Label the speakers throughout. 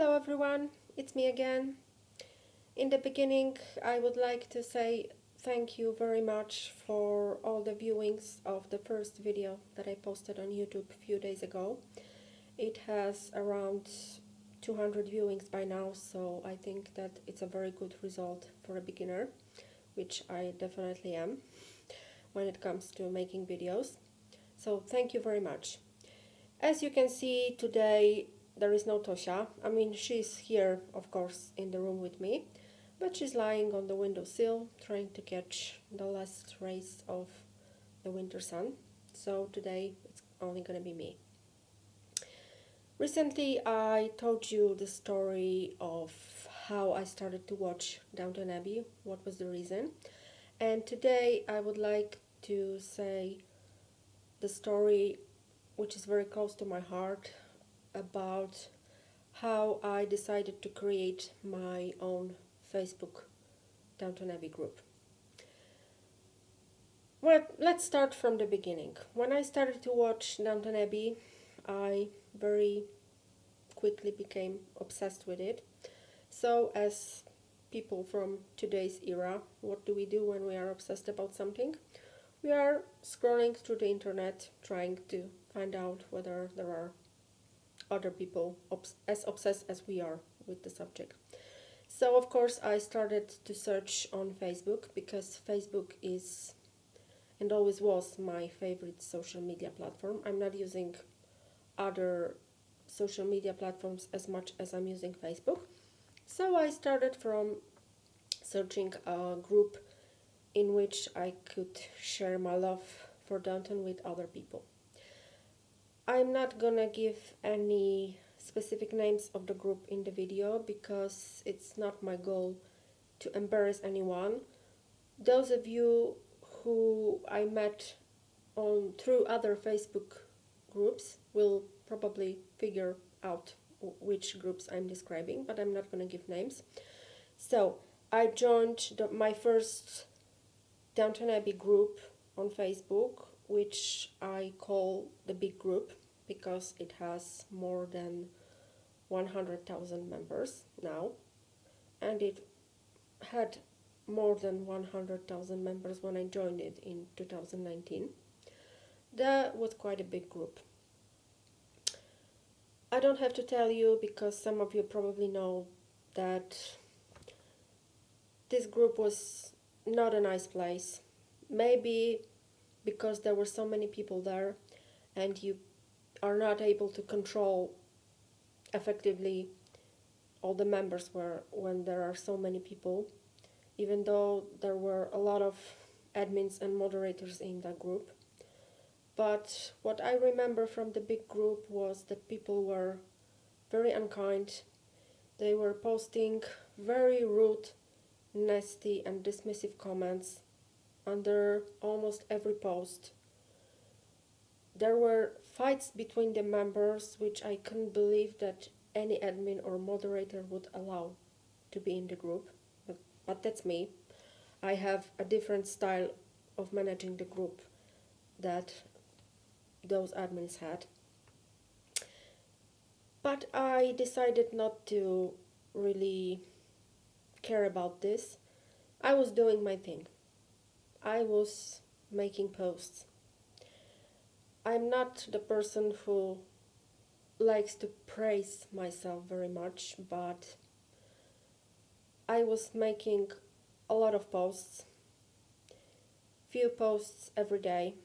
Speaker 1: Hello everyone, it's me again. In the beginning, I would like to say thank you very much for all the viewings of the first video that I posted on YouTube a few days ago. It has around 200 viewings by now, so I think that it's a very good result for a beginner, which I definitely am when it comes to making videos. So thank you very much. As you can see today, there is no Tosia. I mean, she's here, of course, in the room with me, but she's lying on the windowsill trying to catch the last rays of the winter sun. So today it's only going to be me. Recently I told you the story of how I started to watch Downton Abbey, what was the reason. And today I would like to say the story which is very close to my heart, about how I decided to create my own Facebook Downton Abbey group. Well, let's start from the beginning. When I started to watch Downton Abbey, I very quickly became obsessed with it. So as people from today's era, what do we do when we are obsessed about something? We are scrolling through the internet, trying to find out whether there are other people as obsessed as we are with the subject. So of course I started to search on Facebook, because Facebook is and always was my favorite social media platform. I'm not using other social media platforms as much as I'm using Facebook. So I started from searching a group in which I could share my love for Downton with other people. I'm not gonna give any specific names of the group in the video, because it's not my goal to embarrass anyone. Those of you who I met through other Facebook groups will probably figure out which groups I'm describing, but I'm not gonna give names. So I joined my first Downton Abbey group on Facebook, which I call the big group, because it has more than 100,000 members now, and it had more than 100,000 members when I joined it in 2019. That was quite a big group. I don't have to tell you, because some of you probably know, that this group was not a nice place. Maybe because there were so many people there and you are not able to control effectively all the members when there are so many people, even though there were a lot of admins and moderators in that group. But what I remember from the big group was that people were very unkind. They were posting very rude, nasty and dismissive comments under almost every post. There were fights between the members, which I couldn't believe that any admin or moderator would allow to be in the group. But that's me. I have a different style of managing the group that those admins had. But I decided not to really care about this. I was doing my thing. I was making posts. I'm not the person who likes to praise myself very much, but I was making a lot of posts, few posts every day,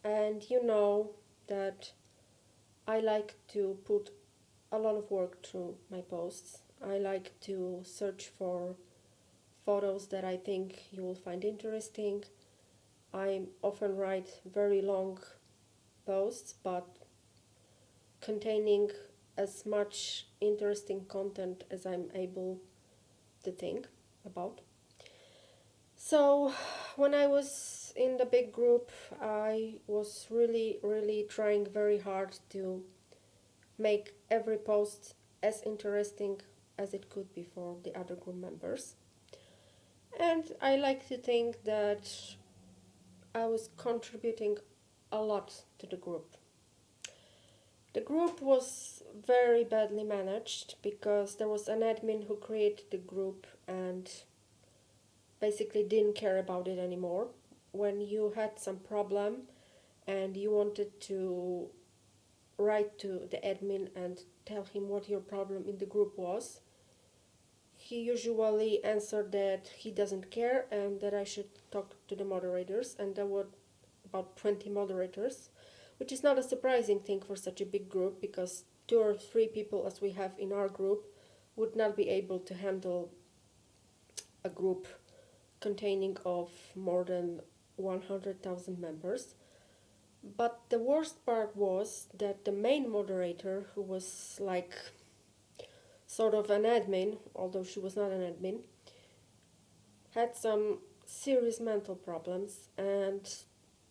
Speaker 1: and you know that I like to put a lot of work through my posts. I like to search for photos that I think you will find interesting. I often write very long posts, but containing as much interesting content as I'm able to think about. So when I was in the big group, I was really trying very hard to make every post as interesting as it could be for the other group members. And I like to think that I was contributing a lot to the group. The group was very badly managed because there was an admin who created the group and basically didn't care about it anymore. When you had some problem and you wanted to write to the admin and tell him what your problem in the group was, he usually answered that he doesn't care and that I should talk to the moderators, and there were about 20 moderators, which is not a surprising thing for such a big group because 2 or 3 people, as we have in our group, would not be able to handle a group containing of more than 100,000 members. But the worst part was that the main moderator, who was like sort of an admin, although she was not an admin, had some serious mental problems. And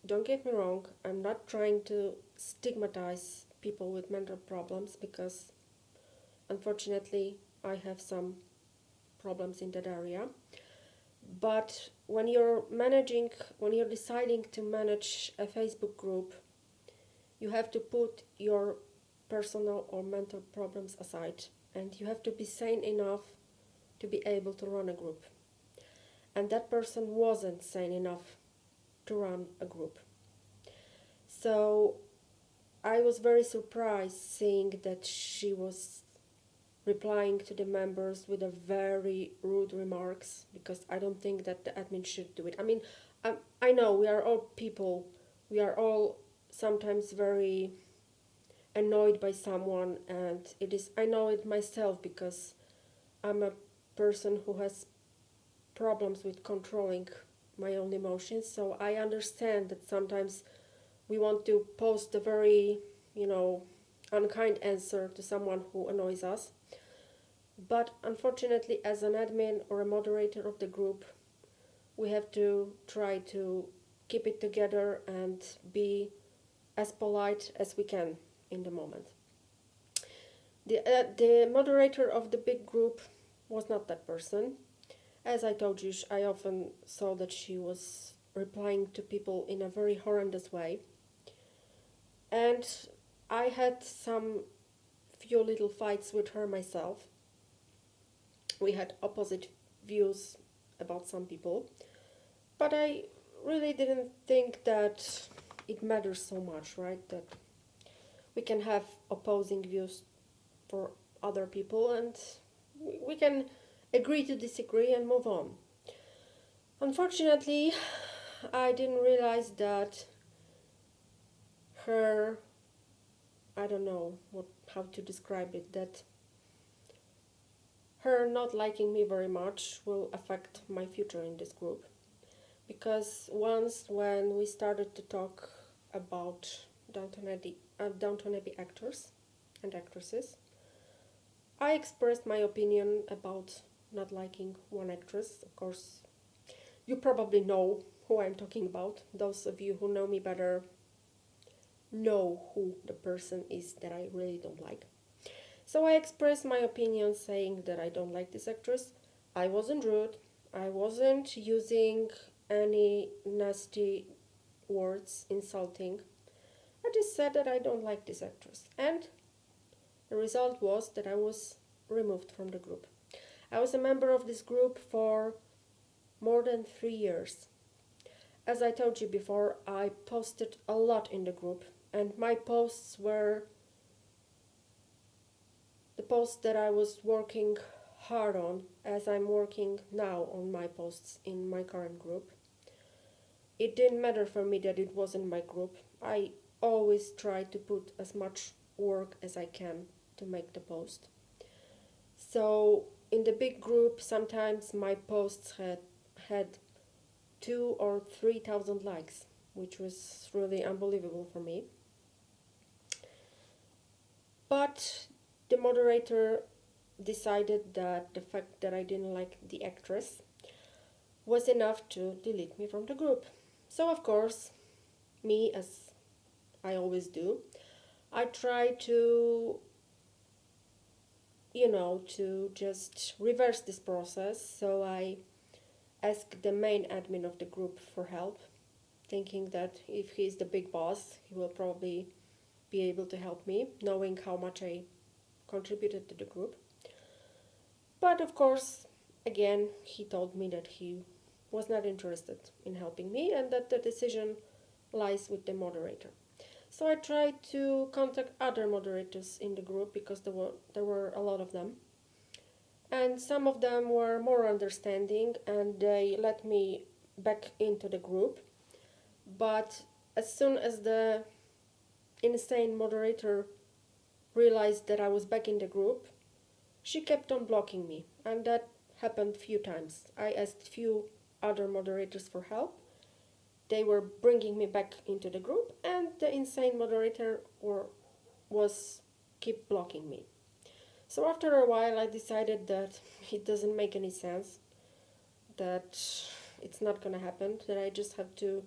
Speaker 1: don't get me wrong, I'm not trying to stigmatize people with mental problems because unfortunately I have some problems in that area. But when you're deciding to manage a Facebook group, you have to put your personal or mental problems aside, and you have to be sane enough to be able to run a group. And that person wasn't sane enough to run a group. So I was very surprised seeing that she was replying to the members with a very rude remarks, because I don't think that the admin should do it. I mean, I know we are all people, we are all sometimes very annoyed by someone, and I know it myself because I'm a person who has problems with controlling my own emotions, so I understand that sometimes we want to post a very, unkind answer to someone who annoys us. But unfortunately, as an admin or a moderator of the group, we have to try to keep it together and be as polite as we can in the moment. The moderator of the big group was not that person. As I told you, I often saw that she was replying to people in a very horrendous way. And I had some few little fights with her myself. We had opposite views about some people, but I really didn't think that it matters so much, right? That we can have opposing views for other people and we can agree to disagree and move on. Unfortunately, I didn't realize that her, I don't know how to describe it, that her not liking me very much will affect my future in this group. Because once when we started to talk about Downton Abbey actors and actresses, I expressed my opinion about not liking one actress. Of course, you probably know who I'm talking about. Those of you who know me better know who the person is that I really don't like. So I expressed my opinion saying that I don't like this actress. I wasn't rude. I wasn't using any nasty words, insulting. I just said that I don't like this actress. And the result was that I was removed from the group. I was a member of this group for more than 3 years. As I told you before, I posted a lot in the group, and my posts were the posts that I was working hard on, as I'm working now on my posts in my current group. It didn't matter for me that it wasn't my group. I always try to put as much work as I can to make the post. So in the big group, sometimes my posts had 2,000 or 3,000 likes, which was really unbelievable for me. But the moderator decided that the fact that I didn't like the actress was enough to delete me from the group. So of course, me, as I always do, I try to just reverse this process. So I asked the main admin of the group for help, thinking that if he's the big boss, he will probably be able to help me, knowing how much I contributed to the group. But of course, again, he told me that he was not interested in helping me and that the decision lies with the moderator. So I tried to contact other moderators in the group because there were a lot of them. And some of them were more understanding and they let me back into the group. But as soon as the insane moderator realized that I was back in the group, she kept on blocking me, and that happened few times. I asked few other moderators for help. They were bringing me back into the group, and the insane moderator was keep blocking me. So after a while, I decided that it doesn't make any sense, that it's not gonna happen, that I just have to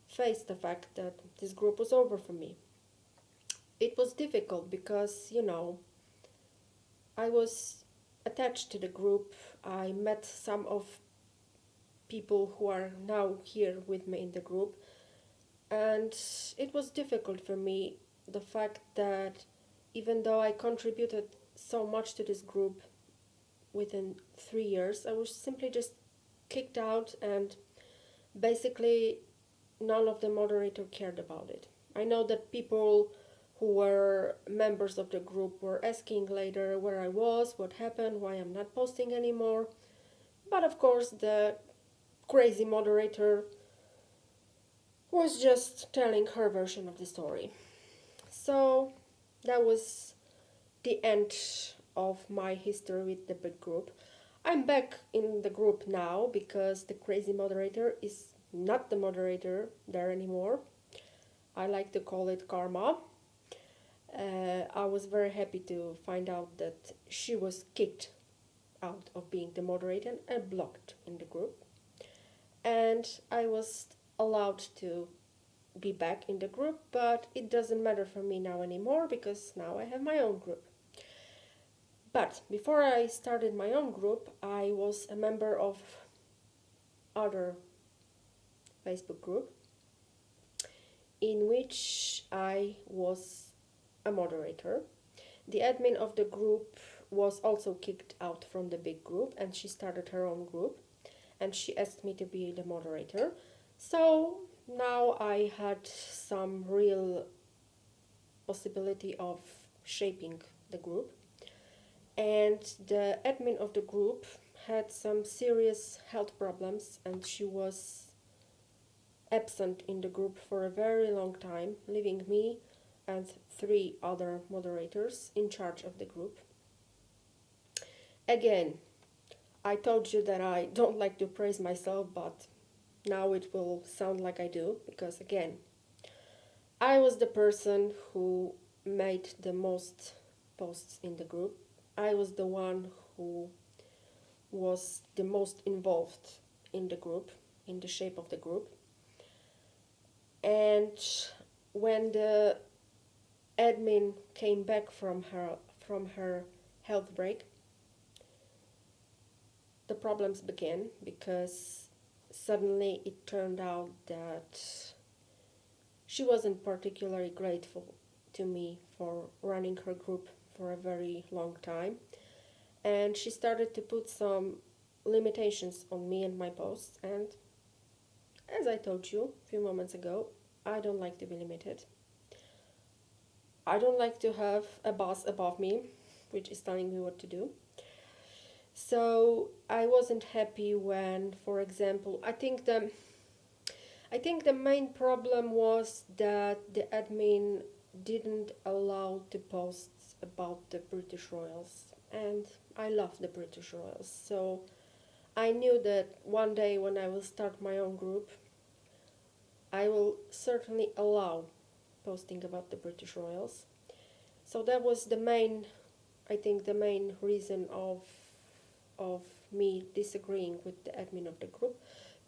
Speaker 1: face the fact that this group was over for me. It was difficult because, I was attached to the group. I met some of people who are now here with me in the group, and it was difficult for me, the fact that even though I contributed so much to this group within 3 years, I was simply just kicked out, and basically none of the moderator cared about it. I know that people who were members of the group were asking later where I was, what happened, why I'm not posting anymore. But of course, the crazy moderator was just telling her version of the story. So that was the end of my history with the big group. I'm back in the group now because the crazy moderator is not the moderator there anymore. I like to call it karma. I was very happy to find out that she was kicked out of being the moderator and blocked in the group. And I was allowed to be back in the group, but it doesn't matter for me now anymore because now I have my own group. But before I started my own group, I was a member of other Facebook group in which I was a moderator. The admin of the group was also kicked out from the big group and she started her own group and she asked me to be the moderator. So now I had some real possibility of shaping the group, and the admin of the group had some serious health problems and she was absent in the group for a very long time, leaving me and 3 other moderators in charge of the group. Again, I told you that I don't like to praise myself, but now it will sound like I do, because again, I was the person who made the most posts in the group. I was the one who was the most involved in the group, in the shape of the group. And when the admin came back from her health break, the problems began because suddenly it turned out that she wasn't particularly grateful to me for running her group for a very long time, and she started to put some limitations on me and my posts. And as I told you a few moments ago, I don't like to be limited. I don't like to have a boss above me which is telling me what to do. So I wasn't happy when, for example, I think the main problem was that the admin didn't allow to post about the British Royals, and I love the British Royals. So I knew that one day when I will start my own group, I will certainly allow posting about the British Royals. So that was the main reason of me disagreeing with the admin of the group.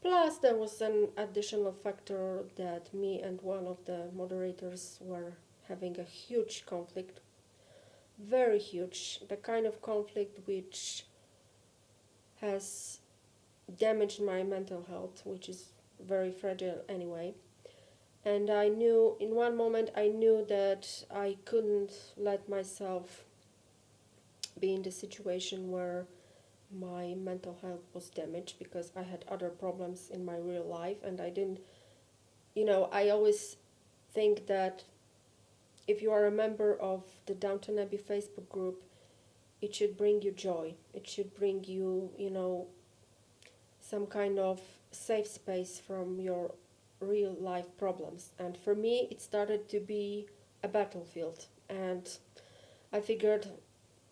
Speaker 1: Plus, there was an additional factor that me and one of the moderators were having a huge conflict, very huge, the kind of conflict which has damaged my mental health, which is very fragile anyway. And in one moment I knew that I couldn't let myself be in the situation where my mental health was damaged because I had other problems in my real life, and I didn't, I always think that if you are a member of the Downton Abbey Facebook group, it should bring you joy. It should bring you, some kind of safe space from your real life problems. And for me, it started to be a battlefield. And I figured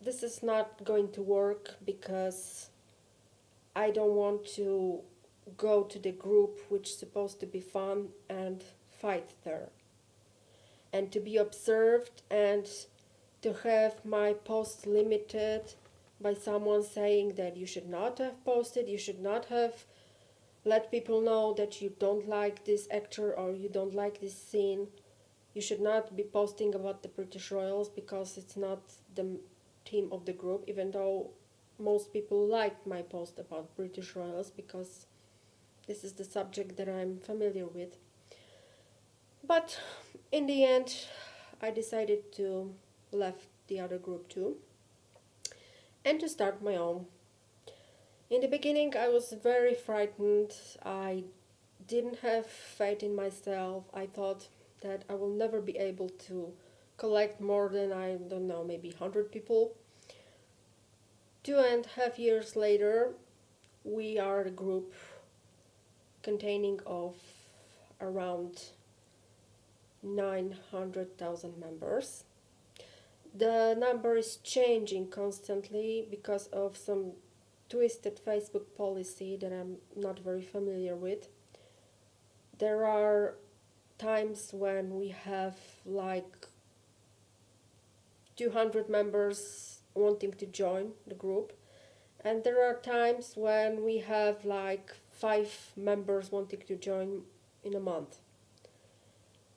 Speaker 1: this is not going to work because I don't want to go to the group which is supposed to be fun and fight there. And to be observed and to have my posts limited by someone saying that you should not have posted, you should not have let people know that you don't like this actor or you don't like this scene. You should not be posting about the British royals because it's not the theme of the group, even though most people liked my post about British royals because this is the subject that I'm familiar with. But in the end, I decided to leave the other group too and to start my own. In the beginning, I was very frightened. I didn't have faith in myself. I thought that I will never be able to collect more than, I don't know, maybe 100 people. 2.5 years later, we are a group containing of around 900,000 members. The number is changing constantly because of some twisted Facebook policy that I'm not very familiar with. There are times when we have like 200 members wanting to join the group, and there are times when we have like 5 members wanting to join in a month.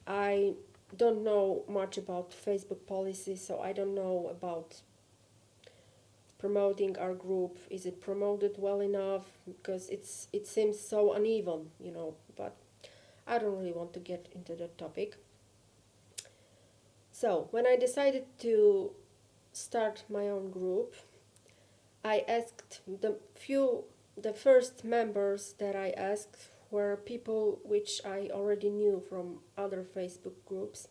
Speaker 1: I don't know much about Facebook policy, so I don't know about promoting our group. Is it promoted well enough? Because it seems so uneven, but I don't really want to get into that topic. So when I decided to start my own group, I asked the first members that I asked were people which I already knew from other Facebook groups.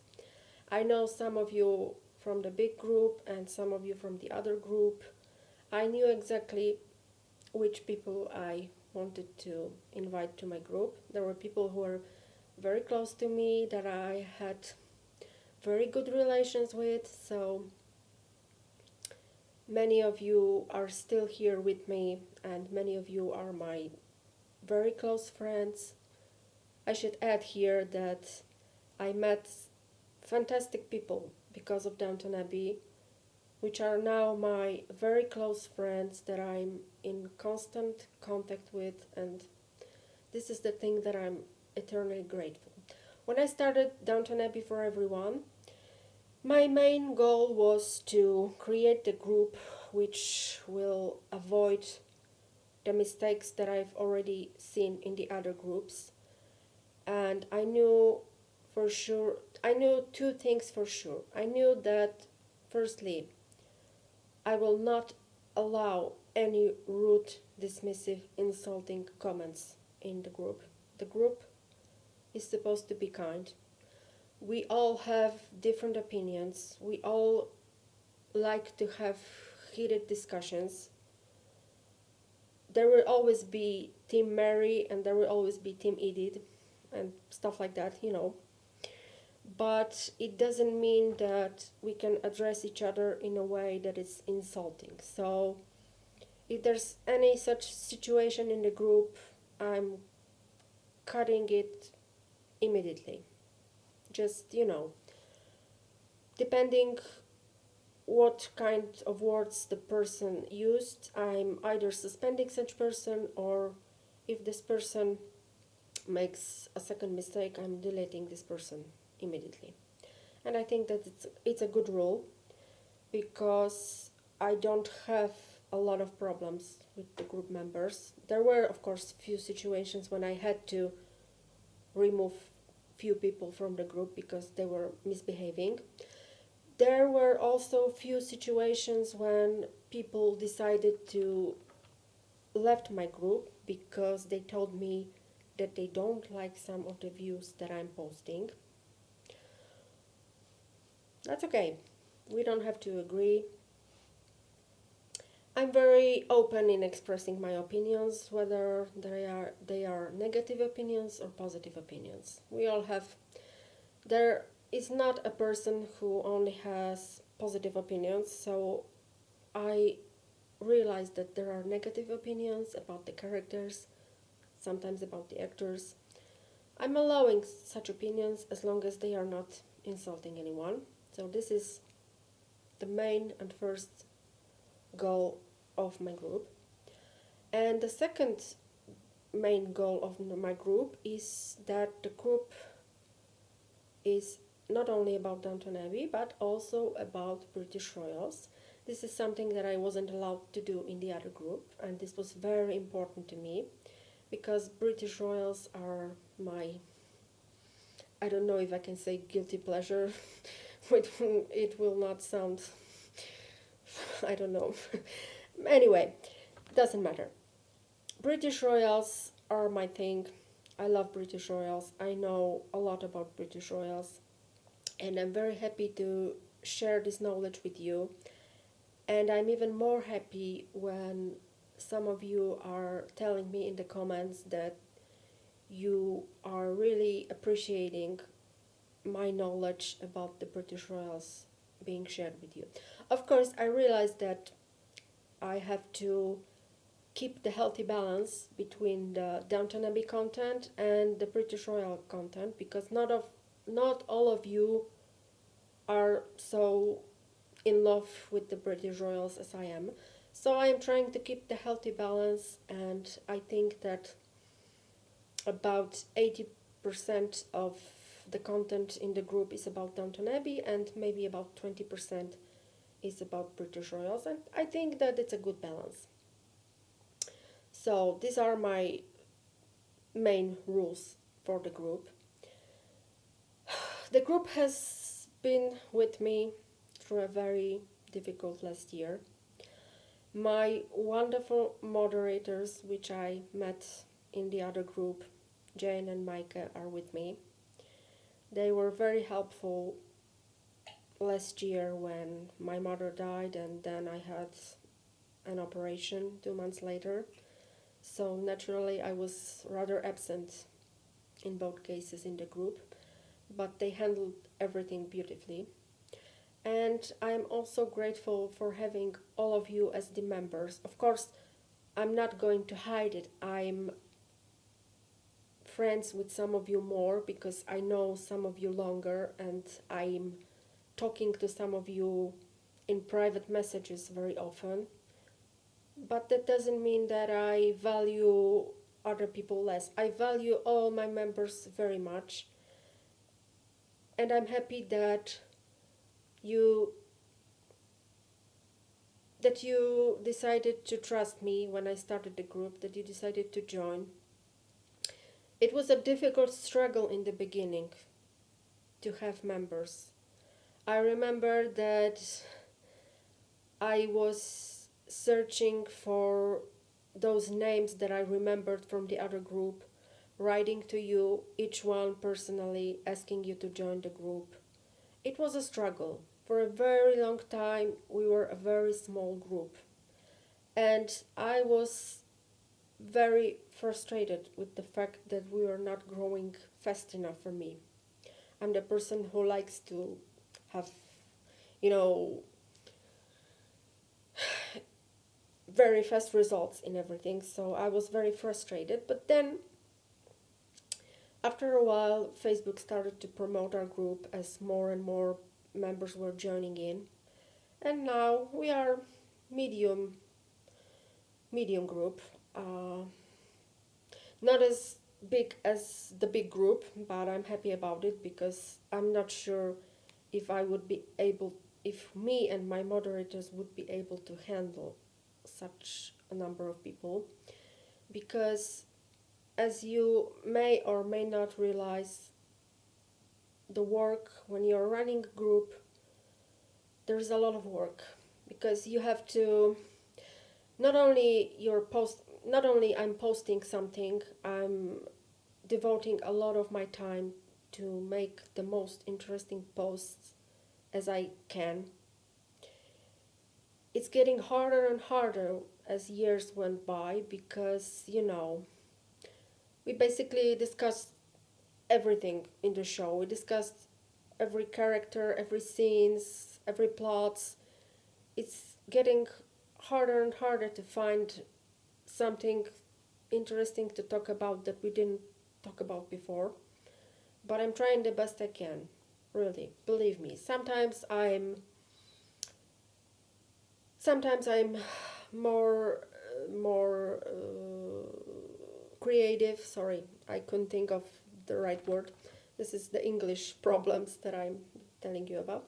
Speaker 1: I know some of you from the big group and some of you from the other group. I knew exactly which people I wanted to invite to my group. There were people who were very close to me that I had very good relations with, so many of you are still here with me and many of you are my very close friends. I should add here that I met fantastic people because of Downton Abbey, which are now my very close friends that I'm in constant contact with, and this is the thing that I'm eternally grateful. When I started Downton Abbey for Everyone, my main goal was to create a group which will avoid the mistakes that I've already seen in the other groups. And I knew 2 things for sure. I knew that, firstly, I will not allow any rude, dismissive, insulting comments in the group. The group is supposed to be kind. We all have different opinions. We all like to have heated discussions. There will always be Team Mary and there will always be Team Edith and stuff like that, But it doesn't mean that we can address each other in a way that is insulting. So if there's any such situation in the group, I'm cutting it immediately. Just, depending what kind of words the person used, I'm either suspending such person, or if this person makes a second mistake, I'm deleting this person immediately. And I think that it's a good rule because I don't have a lot of problems with the group members. There were, of course, few situations when I had to remove few people from the group because they were misbehaving. there were also few situations when people decided to left my group because they told me that they don't like some of the views that I'm posting. That's okay. We don't have to agree. I'm very open in expressing my opinions, whether they are negative opinions or positive opinions. We all have. There is not a person who only has positive opinions, so I realize that there are negative opinions about the characters, sometimes about the actors. I'm allowing such opinions as long as they are not insulting anyone. So this is the main and first goal of my group. And the second main goal of my group is that the group is not only about Downton Abbey but also about British royals. This is something that I wasn't allowed to do in the other group, and this was very important to me because British royals are my, I don't know if I can say guilty pleasure, it will not sound, I don't know. Anyway, doesn't matter. British royals are my thing. I love British royals. I know a lot about British royals, and I'm very happy to share this knowledge with you. And I'm even more happy when some of you are telling me in the comments that you are really appreciating my knowledge about the British royals being shared with you. Of course, I realize that I have to keep the healthy balance between the Downton Abbey content and the British royal content, because not all of you are so in love with the British royals as I am. So I am trying to keep the healthy balance, and I think that about 80% of the content in the group is about Downton Abbey and maybe about 20% is about British royals, and I think that it's a good balance. So these are my main rules for the group. The group has been with me through a very difficult last year. My wonderful moderators, which I met in the other group, Jane and Micah, are with me. They were very helpful last year when my mother died, and then I had an operation 2 months later. So naturally I was rather absent in both cases in the group, but they handled everything beautifully. And I'm also grateful for having all of you as the members. Of course, I'm not going to hide it. I'm friends with some of you more because I know some of you longer, and I'm talking to some of you in private messages very often. But that doesn't mean that I value other people less. I value all my members very much. And I'm happy that you decided to trust me when I started the group, that you decided to join. It was a difficult struggle in the beginning to have members. I remember that I was searching for those names that I remembered from the other group, writing to you, each one personally, asking you to join the group. It was a struggle. For a very long time, we were a very small group. And I was very frustrated with the fact that we were not growing fast enough for me. I'm the person who likes to have, very fast results in everything, so I was very frustrated. But then, after a while, Facebook started to promote our group as more and more members were joining in, and now we are medium group. Not as big as the big group, but I'm happy about it because I'm not sure if me and my moderators would be able to handle such a number of people, because as you may or may not realize, the work when you're running a group there's a lot of work because you have to not only not only I'm posting something, I'm devoting a lot of my time to make the most interesting posts as I can. It's getting harder and harder as years went by because, we basically discussed everything in the show. We discussed every character, every scenes, every plots. It's getting harder and harder to find something interesting to talk about that we didn't talk about before. But I'm trying the best I can, really. Believe me. Sometimes I'm more creative. Sorry, I couldn't think of the right word. This is the English problems that I'm telling you about.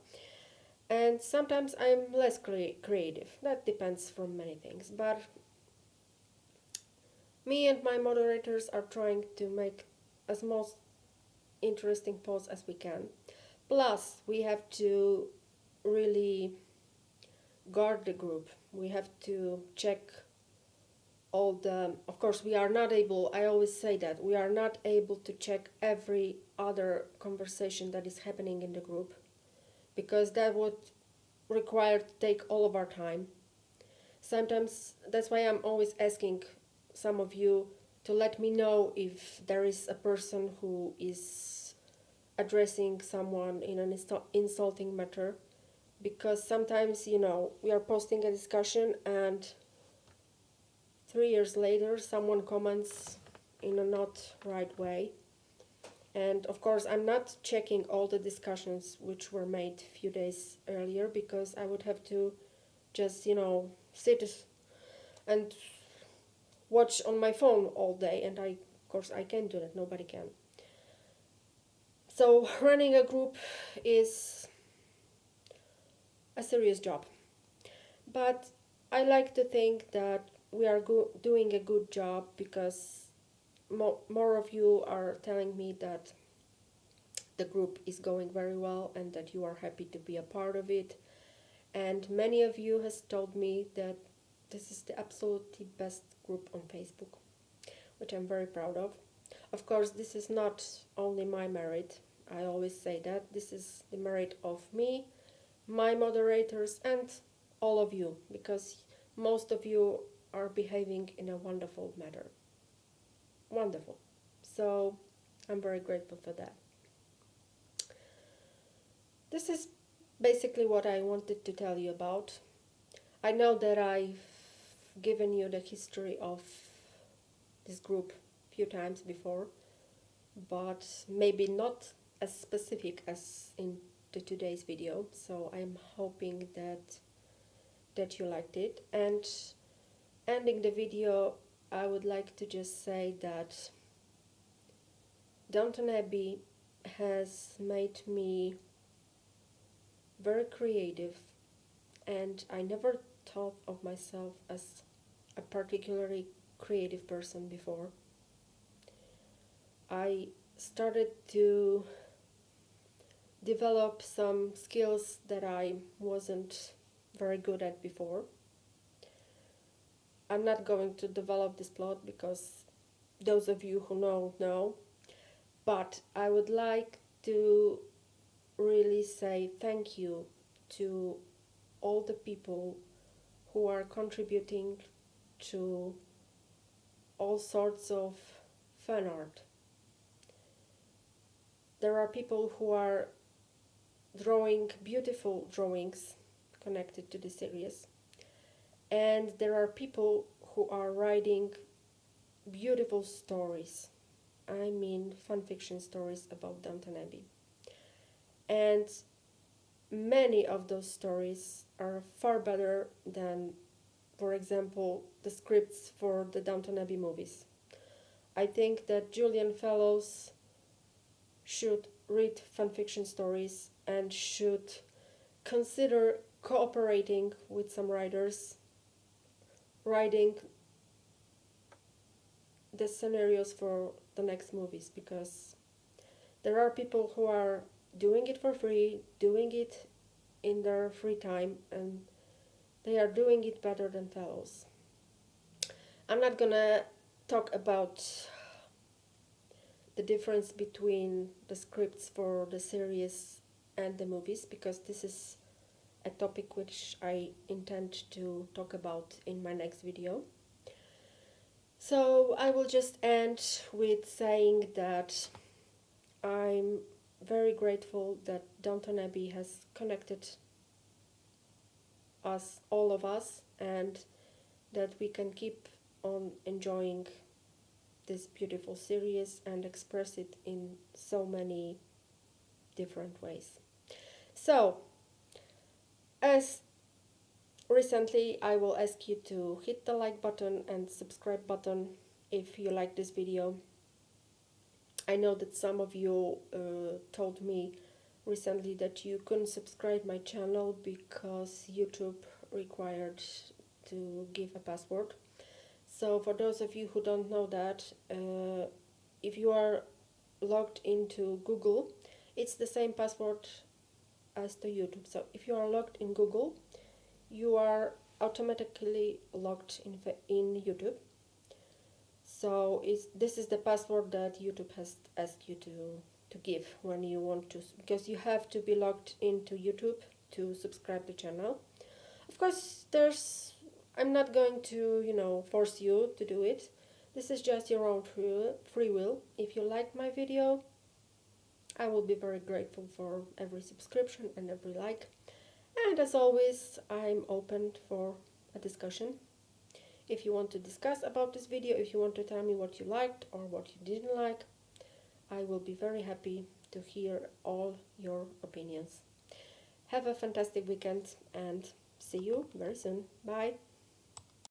Speaker 1: And sometimes I'm less creative. That depends from many things. But me and my moderators are trying to make as most interesting posts as we can. Plus, we have to really guard the group. We have to check all the, of course we are not able, I always say that we are not able to check every other conversation that is happening in the group, because that would require to take all of our time. Sometimes that's why I'm always asking some of you to let me know if there is a person who is addressing someone in an insulting matter, because sometimes we are posting a discussion and 3 years later someone comments in a not right way. And of course I'm not checking all the discussions which were made a few days earlier, because I would have to just sit and watch on my phone all day, and of course I can't do that, nobody can. So running a group is a serious job, but I like to think that we are doing a good job, because more of you are telling me that the group is going very well and that you are happy to be a part of it, and many of you has told me that this is the absolutely best group on Facebook, which I'm very proud of. Of course, this is not only my merit. I always say that this is the merit of me, my moderators, and all of you, because most of you are behaving in a wonderful manner. Wonderful. So I'm very grateful for that. This is basically what I wanted to tell you about. I know that I've given you the history of this group a few times before, but maybe not as specific as in today's video. So I'm hoping that you liked it. And ending the video, I would like to just say that Downton Abbey has made me very creative, and I never thought of myself as a particularly creative person before. I started to develop some skills that I wasn't very good at before. I'm not going to develop this plot because those of you who know, but I would like to really say thank you to all the people who are contributing to all sorts of fan art. There are people who are drawing beautiful drawings connected to the series, and there are people who are writing beautiful stories. I mean fanfiction stories about Downton Abbey. And many of those stories are far better than, for example, the scripts for the Downton Abbey movies. I think that Julian Fellows should read fanfiction stories and should consider cooperating with some writers, writing the scenarios for the next movies, because there are people who are doing it for free, doing it in their free time, and they are doing it better than fellows. I'm not gonna talk about the difference between the scripts for the series and the movies, because this is a topic which I intend to talk about in my next video. So I will just end with saying that I'm very grateful that Downton Abbey has connected us, all of us, and that we can keep on enjoying this beautiful series and express it in so many different ways. So, as recently, I will ask you to hit the like button and subscribe button if you like this video. I know that some of you told me recently that you couldn't subscribe my channel because YouTube required to give a password. So for those of you who don't know that, if you are logged into Google, it's the same password as to YouTube. So if you are logged in Google, you are automatically logged in YouTube. So this is the password that YouTube has asked you to give when you want to, because you have to be logged into YouTube to subscribe the channel. Of course, I'm not going to, force you to do it. This is just your own free will. If you like my video, I will be very grateful for every subscription and every like. And as always, I'm open for a discussion. If you want to discuss about this video, if you want to tell me what you liked or what you didn't like, I will be very happy to hear all your opinions. Have a fantastic weekend and see you very soon. Bye.